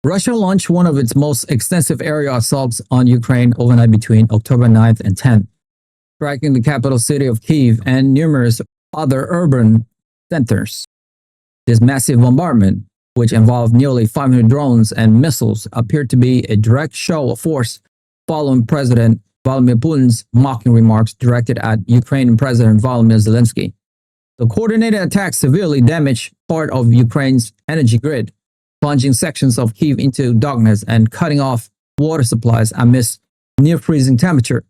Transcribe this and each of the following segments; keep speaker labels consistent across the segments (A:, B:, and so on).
A: Russia launched one of its most extensive aerial assaults on Ukraine overnight between October 9th and 10th, striking the capital city of Kyiv and numerous other urban centers. This massive bombardment, which involved nearly 500 drones and missiles, appeared to be a direct show of force following President Vladimir Putin's mocking remarks directed at Ukrainian President Volodymyr Zelensky. The coordinated attack severely damaged part of Ukraine's energy grid, plunging sections of Kyiv into darkness and cutting off water supplies amidst near-freezing temperature.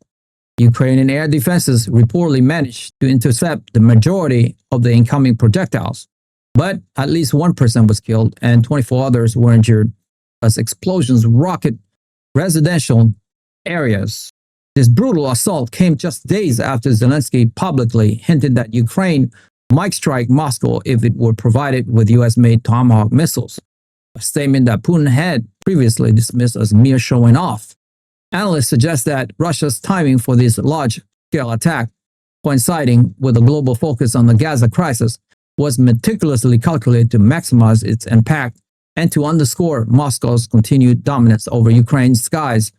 A: Ukrainian air defenses reportedly managed to intercept the majority of the incoming projectiles, but at least one person was killed and 24 others were injured as explosions rocked residential areas. This brutal assault came just days after Zelensky publicly hinted that Ukraine might strike Moscow if it were provided with US-made Tomahawk missiles, a statement that Putin had previously dismissed as mere showing off. Analysts suggest that Russia's timing for this large-scale attack, coinciding with a global focus on the Gaza crisis, was meticulously calculated to maximize its impact and to underscore Moscow's continued dominance over Ukraine's skies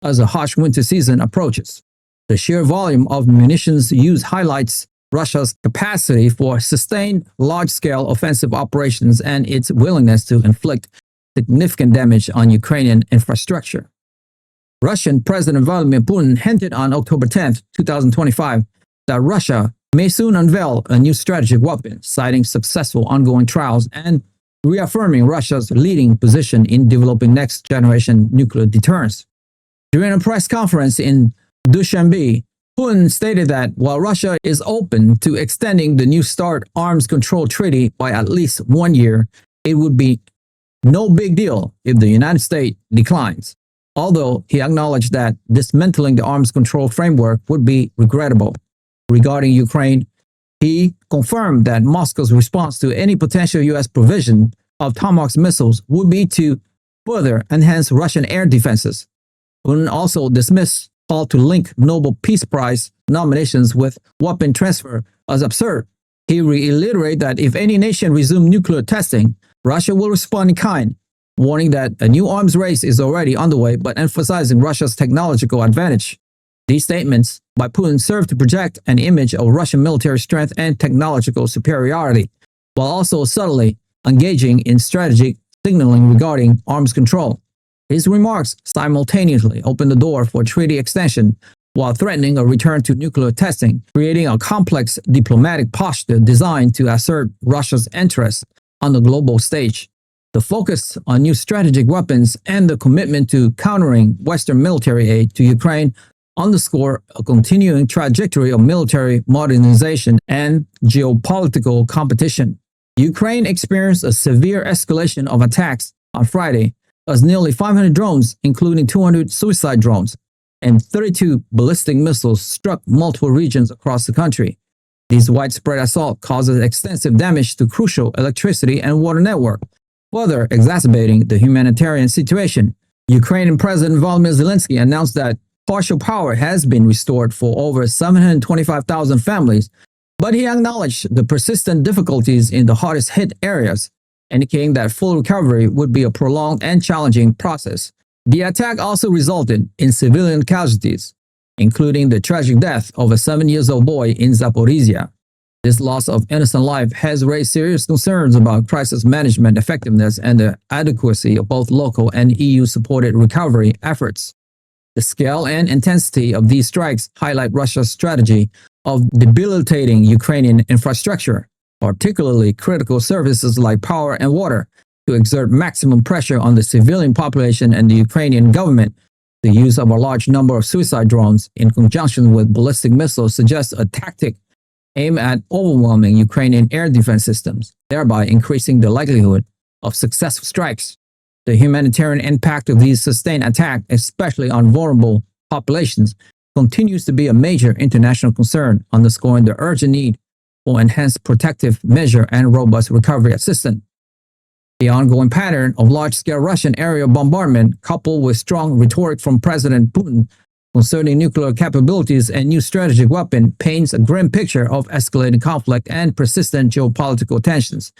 A: as a harsh winter season approaches. The sheer volume of munitions used highlights Russia's capacity for sustained large-scale offensive operations and its willingness to inflict significant damage on Ukrainian infrastructure. Russian President Vladimir Putin hinted on October 10, 2025, that Russia may soon unveil a new strategic weapon, citing successful ongoing trials and reaffirming Russia's leading position in developing next-generation nuclear deterrence. During a press conference in Dushanbe, Putin stated that while Russia is open to extending the New START arms control treaty by at least 1 year, it would be no big deal if the United States declines. Although he acknowledged that dismantling the arms control framework would be regrettable. Regarding Ukraine, he confirmed that Moscow's response to any potential U.S. provision of Tomahawk missiles would be to further enhance Russian air defenses. Putin also dismissed call to link Nobel Peace Prize nominations with weapon transfer as absurd. He reiterated that if any nation resumes nuclear testing, Russia will respond in kind, warning that a new arms race is already underway but emphasizing Russia's technological advantage. These statements by Putin serve to project an image of Russian military strength and technological superiority, while also subtly engaging in strategic signaling regarding arms control. His remarks simultaneously opened the door for treaty extension while threatening a return to nuclear testing, creating a complex diplomatic posture designed to assert Russia's interests on the global stage. The focus on new strategic weapons and the commitment to countering Western military aid to Ukraine underscore a continuing trajectory of military modernization and geopolitical competition. Ukraine experienced a severe escalation of attacks on Friday as nearly 500 drones, including 200 suicide drones, and 32 ballistic missiles struck multiple regions across the country. This widespread assault causes extensive damage to crucial electricity and water network, further exacerbating the humanitarian situation. Ukrainian President Volodymyr Zelensky announced that partial power has been restored for over 725,000 families, but he acknowledged the persistent difficulties in the hardest hit areas, indicating that full recovery would be a prolonged and challenging process. The attack also resulted in civilian casualties, including the tragic death of a 7-year-old boy in Zaporizhia. This loss of innocent life has raised serious concerns about crisis management effectiveness and the adequacy of both local and EU-supported recovery efforts. The scale and intensity of these strikes highlight Russia's strategy of debilitating Ukrainian infrastructure, particularly critical services like power and water, to exert maximum pressure on the civilian population and the Ukrainian government. The use of a large number of suicide drones in conjunction with ballistic missiles suggests a tactic aimed at overwhelming Ukrainian air defense systems, thereby increasing the likelihood of successful strikes. The humanitarian impact of these sustained attacks, especially on vulnerable populations, continues to be a major international concern, underscoring the urgent need for enhanced protective measure and robust recovery assistance. The ongoing pattern of large-scale Russian aerial bombardment, coupled with strong rhetoric from President Putin concerning nuclear capabilities and new strategic weapons, paints a grim picture of escalating conflict and persistent geopolitical tensions.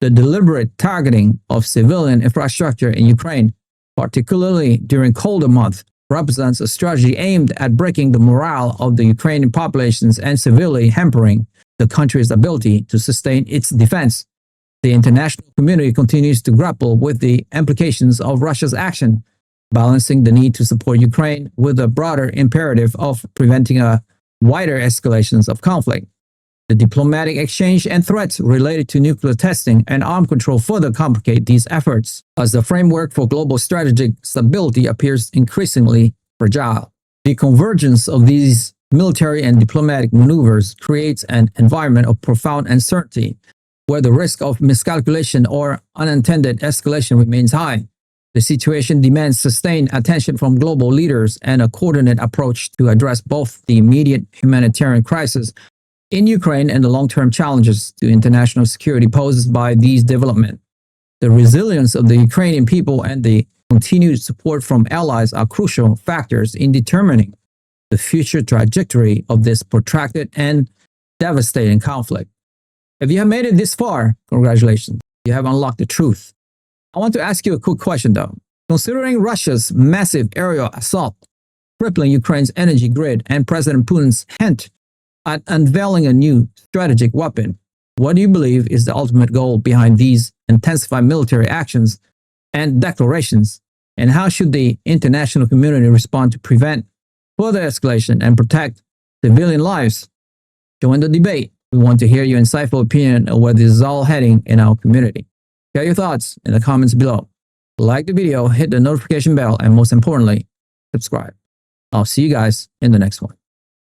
A: The deliberate targeting of civilian infrastructure in Ukraine, particularly during colder months, represents a strategy aimed at breaking the morale of the Ukrainian populations and severely hampering the country's ability to sustain its defense. The international community continues to grapple with the implications of Russia's action, balancing the need to support Ukraine with the broader imperative of preventing a wider escalations of conflict. The diplomatic exchange and threats related to nuclear testing and arms control further complicate these efforts, as the framework for global strategic stability appears increasingly fragile. The convergence of these military and diplomatic maneuvers creates an environment of profound uncertainty, where the risk of miscalculation or unintended escalation remains high. The situation demands sustained attention from global leaders and a coordinated approach to address both the immediate humanitarian crisis in Ukraine and the long-term challenges to international security posed by these developments. The resilience of the Ukrainian people and the continued support from allies are crucial factors in determining the future trajectory of this protracted and devastating conflict. If you have made it this far, congratulations, you have unlocked the truth. I want to ask you a quick question though. Considering Russia's massive aerial assault, crippling Ukraine's energy grid, and President Putin's hint at unveiling a new strategic weapon, what do you believe is the ultimate goal behind these intensified military actions and declarations? And how should the international community respond to prevent further escalation and protect civilian lives? Join the debate. We want to hear your insightful opinion on where this is all heading in our community. Share your thoughts in the comments below. Like the video, hit the notification bell, and most importantly, subscribe. I'll see you guys in the next one.